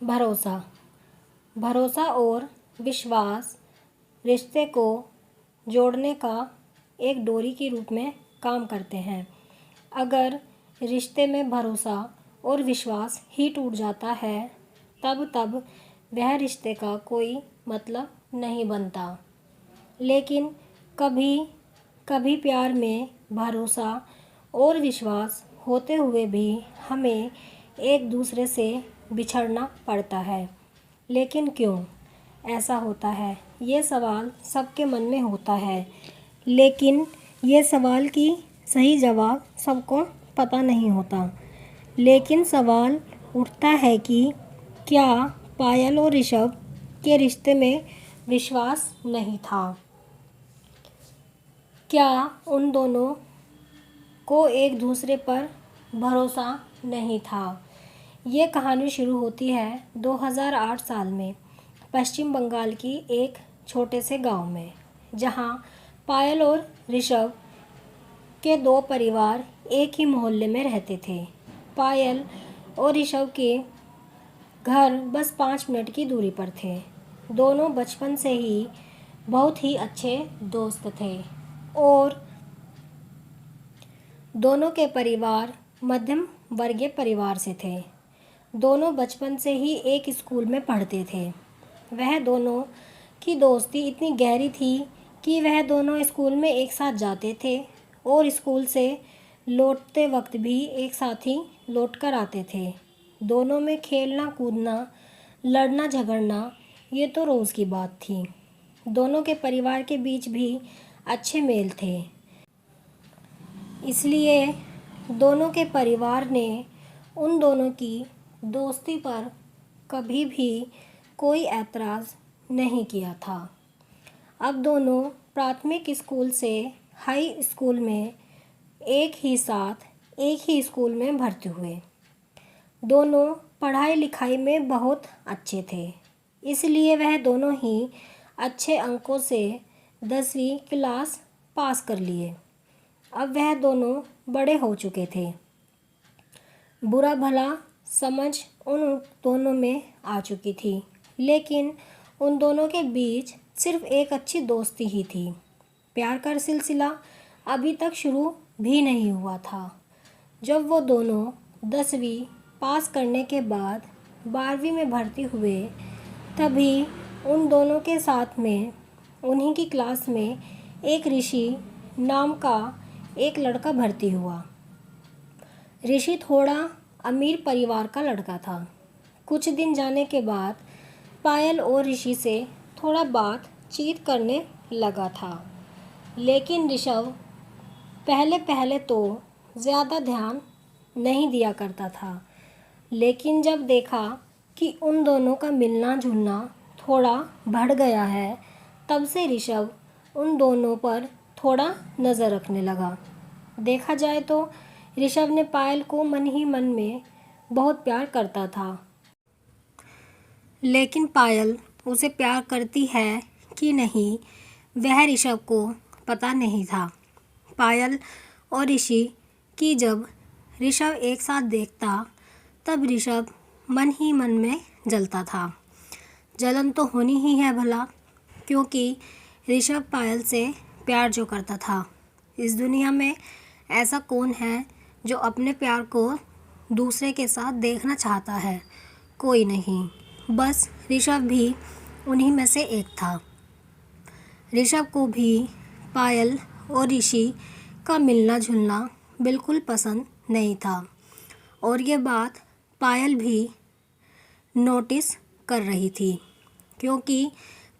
भरोसा। भरोसा और विश्वास रिश्ते को जोड़ने का एक डोरी के रूप में काम करते हैं। अगर रिश्ते में भरोसा और विश्वास ही टूट जाता है तब वह रिश्ते का कोई मतलब नहीं बनता। लेकिन कभी कभी प्यार में भरोसा और विश्वास होते हुए भी हमें एक दूसरे से बिछड़ना पड़ता है। लेकिन क्यों ऐसा होता है, ये सवाल सबके मन में होता है। लेकिन ये सवाल की सही जवाब सबको पता नहीं होता। लेकिन सवाल उठता है कि क्या पायल और ऋषभ के रिश्ते में विश्वास नहीं था? क्या उन दोनों को एक दूसरे पर भरोसा नहीं था? ये कहानी शुरू होती है 2008 साल में पश्चिम बंगाल की एक छोटे से गांव में, जहां पायल और ऋषभ के दो परिवार एक ही मोहल्ले में रहते थे। पायल और ऋषभ के घर बस 5 मिनट की दूरी पर थे। दोनों बचपन से ही बहुत ही अच्छे दोस्त थे और दोनों के परिवार मध्यम वर्गीय परिवार से थे। दोनों बचपन से ही एक स्कूल में पढ़ते थे। वह दोनों की दोस्ती इतनी गहरी थी कि वह दोनों स्कूल में एक साथ जाते थे और स्कूल से लौटते वक्त भी एक साथ ही लौट कर आते थे। दोनों में खेलना कूदना, लड़ना झगड़ना ये तो रोज़ की बात थी। दोनों के परिवार के बीच भी अच्छे मेल थे, इसलिए दोनों के परिवार ने उन दोनों की दोस्ती पर कभी भी कोई ऐतराज़ नहीं किया था। अब दोनों प्राथमिक स्कूल से हाई स्कूल में एक ही साथ एक ही स्कूल में भर्ती हुए। दोनों पढ़ाई लिखाई में बहुत अच्छे थे, इसलिए वह दोनों ही अच्छे अंकों से 10वीं क्लास पास कर लिए। अब वह दोनों बड़े हो चुके थे। बुरा भला समझ उन दोनों में आ चुकी थी, लेकिन उन दोनों के बीच सिर्फ एक अच्छी दोस्ती ही थी। प्यार का सिलसिला अभी तक शुरू भी नहीं हुआ था। जब वो दोनों 10वीं पास करने के बाद 12वीं में भर्ती हुए, तभी उन दोनों के साथ में उन्हीं की क्लास में एक ऋषि नाम का एक लड़का भर्ती हुआ। ऋषि थोड़ा अमीर परिवार का लड़का था। कुछ दिन जाने के बाद पायल और ऋषि से थोड़ा बातचीत करने लगा था, लेकिन ऋषभ पहले तो ज़्यादा ध्यान नहीं दिया करता था। लेकिन जब देखा कि उन दोनों का मिलना जुलना थोड़ा बढ़ गया है, तब से ऋषभ उन दोनों पर थोड़ा नज़र रखने लगा। देखा जाए तो ऋषभ ने पायल को मन ही मन में बहुत प्यार करता था, लेकिन पायल उसे प्यार करती है कि नहीं वह ऋषभ को पता नहीं था। पायल और ऋषि की जब ऋषभ एक साथ देखता तब ऋषभ मन ही मन में जलता था। जलन तो होनी ही है भला, क्योंकि ऋषभ पायल से प्यार जो करता था। इस दुनिया में ऐसा कौन है जो अपने प्यार को दूसरे के साथ देखना चाहता है? कोई नहीं। बस ऋषभ भी उन्हीं में से एक था। ऋषभ को भी पायल और ऋषि का मिलना जुलना बिल्कुल पसंद नहीं था, और ये बात पायल भी नोटिस कर रही थी, क्योंकि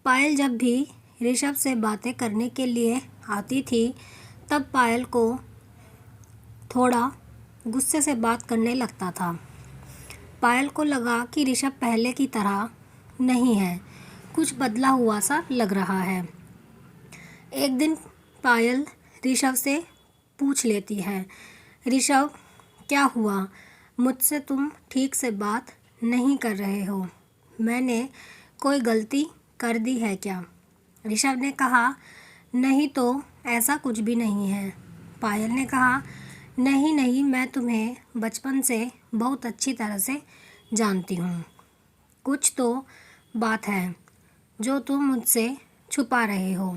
पायल जब भी ऋषभ से बातें करने के लिए आती थी तब पायल को थोड़ा गुस्से से बात करने लगता था। पायल को लगा कि ऋषभ पहले की तरह नहीं है, कुछ बदला हुआ सा लग रहा है। एक दिन पायल ऋषभ से पूछ लेती है, ऋषभ क्या हुआ? मुझसे तुम ठीक से बात नहीं कर रहे हो, मैंने कोई गलती कर दी है क्या? ऋषभ ने कहा, नहीं तो ऐसा कुछ भी नहीं है। पायल ने कहा, नहीं, मैं तुम्हें बचपन से बहुत अच्छी तरह से जानती हूँ। कुछ तो बात है जो तुम मुझसे छुपा रहे हो।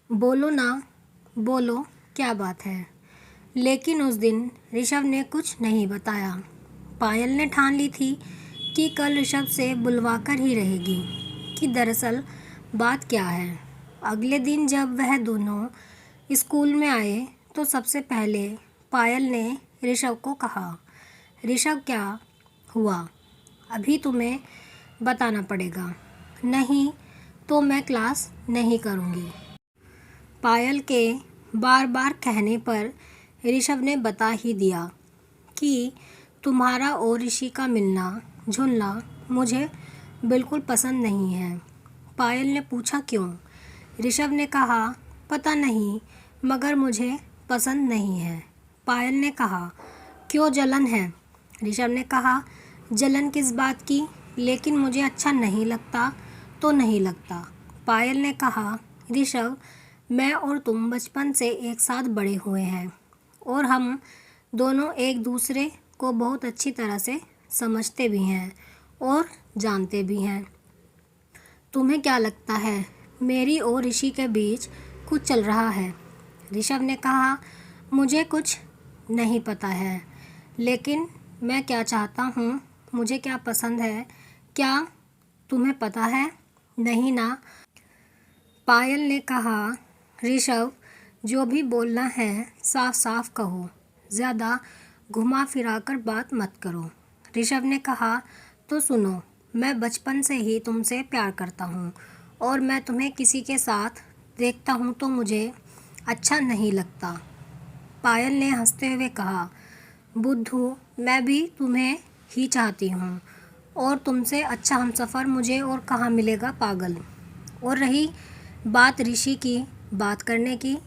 बोलो ना, बोलो, क्या बात है। लेकिन उस दिन ऋषभ ने कुछ नहीं बताया। पायल ने ठान ली थी कि कल ऋषभ से बुलवाकर ही रहेगी कि दरअसल बात क्या है। अगले दिन जब वह दोनों स्कूल में आए तो सबसे पहले पायल ने ऋषभ को कहा, ऋषभ क्या हुआ, अभी तुम्हें बताना पड़ेगा, नहीं तो मैं क्लास नहीं करूँगी। पायल के बार बार कहने पर ऋषभ ने बता ही दिया कि तुम्हारा और ऋषि का मिलना जुलना मुझे बिल्कुल पसंद नहीं है। पायल ने पूछा क्यों? ऋषभ ने कहा पता नहीं, मगर मुझे पसंद नहीं है। पायल ने कहा क्यों, जलन है? ऋषभ ने कहा जलन किस बात की, लेकिन मुझे अच्छा नहीं लगता तो नहीं लगता। पायल ने कहा ऋषभ, मैं और तुम बचपन से एक साथ बड़े हुए हैं और हम दोनों एक दूसरे को बहुत अच्छी तरह से समझते भी हैं और जानते भी हैं। तुम्हें क्या लगता है मेरी और ऋषि के बीच कुछ चल रहा है? ऋषभ ने कहा मुझे कुछ नहीं पता है, लेकिन मैं क्या चाहता हूँ, मुझे क्या पसंद है, क्या तुम्हें पता है? नहीं ना। पायल ने कहा ऋषभ, जो भी बोलना है साफ साफ कहो, ज़्यादा घुमा फिरा कर बात मत करो। ऋषभ ने कहा तो सुनो, मैं बचपन से ही तुमसे प्यार करता हूँ और मैं तुम्हें किसी के साथ देखता हूँ तो मुझे अच्छा नहीं लगता। पायल ने हंसते हुए कहा बुद्धू, मैं भी तुम्हें ही चाहती हूँ और तुमसे अच्छा हमसफ़र मुझे और कहाँ मिलेगा, पागल। और रही बात ऋषि की बात करने की,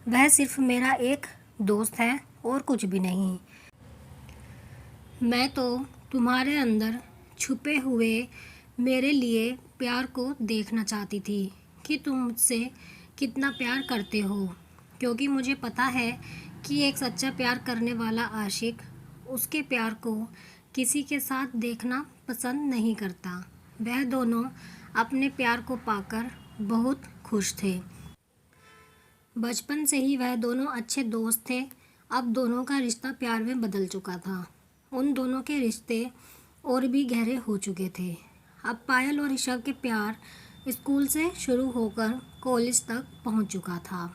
वह सिर्फ मेरा एक दोस्त है और कुछ भी नहीं। मैं तो तुम्हारे अंदर छुपे हुए मेरे लिए प्यार को देखना चाहती थी कि तुम मुझसे कितना प्यार करते हो, क्योंकि मुझे पता है कि एक सच्चा प्यार करने वाला आशिक उसके प्यार को किसी के साथ देखना पसंद नहीं करता। वह दोनों अपने प्यार को पाकर बहुत खुश थे। बचपन से ही वह दोनों अच्छे दोस्त थे। अब दोनों का रिश्ता प्यार में बदल चुका था। उन दोनों के रिश्ते और भी गहरे हो चुके थे। अब पायल और ऋषभ के प्यार स्कूल से शुरू होकर कॉलेज तक पहुंच चुका था।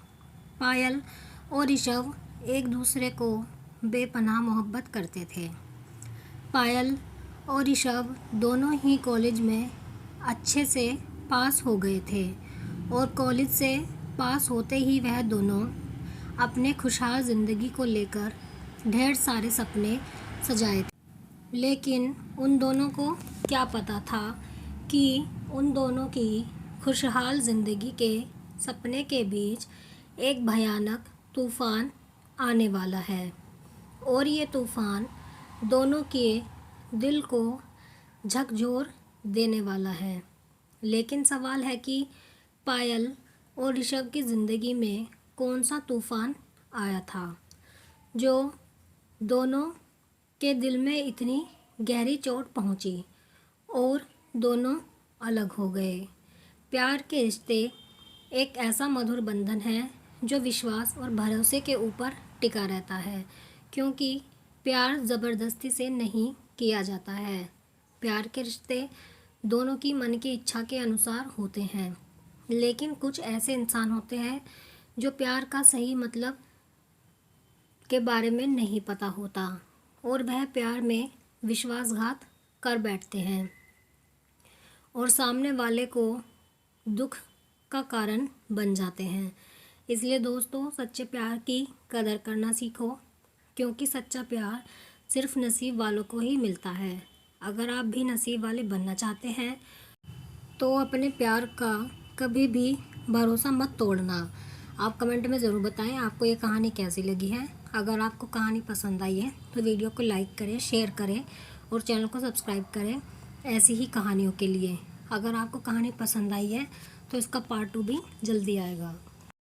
पायल और ऋषभ एक दूसरे को बेपनाह मोहब्बत करते थे। पायल और ऋषभ दोनों ही कॉलेज में अच्छे से पास हो गए थे और कॉलेज से पास होते ही वह दोनों अपने खुशहाल ज़िंदगी को लेकर ढेर सारे सपने सजाए थे। लेकिन उन दोनों को क्या पता था कि उन दोनों की खुशहाल ज़िंदगी के सपने के बीच एक भयानक तूफ़ान आने वाला है और ये तूफ़ान दोनों के दिल को झकझोर देने वाला है। लेकिन सवाल है कि पायल और ऋषभ की ज़िंदगी में कौन सा तूफ़ान आया था जो दोनों के दिल में इतनी गहरी चोट पहुंची और दोनों अलग हो गए। प्यार के रिश्ते एक ऐसा मधुर बंधन है जो विश्वास और भरोसे के ऊपर टिका रहता है, क्योंकि प्यार ज़बरदस्ती से नहीं किया जाता है। प्यार के रिश्ते दोनों की मन की इच्छा के अनुसार होते हैं, लेकिन कुछ ऐसे इंसान होते हैं जो प्यार का सही मतलब के बारे में नहीं पता होता और वह प्यार में विश्वासघात कर बैठते हैं और सामने वाले को दुख का कारण बन जाते हैं। इसलिए दोस्तों, सच्चे प्यार की कदर करना सीखो, क्योंकि सच्चा प्यार सिर्फ नसीब वालों को ही मिलता है। अगर आप भी नसीब वाले बनना चाहते हैं तो अपने प्यार का कभी भी भरोसा मत तोड़ना। आप कमेंट में ज़रूर बताएं आपको ये कहानी कैसी लगी है। अगर आपको कहानी पसंद आई है तो वीडियो को लाइक करें, शेयर करें और चैनल को सब्सक्राइब करें ऐसी ही कहानियों के लिए। अगर आपको कहानी पसंद आई है तो इसका पार्ट 2 भी जल्दी आएगा।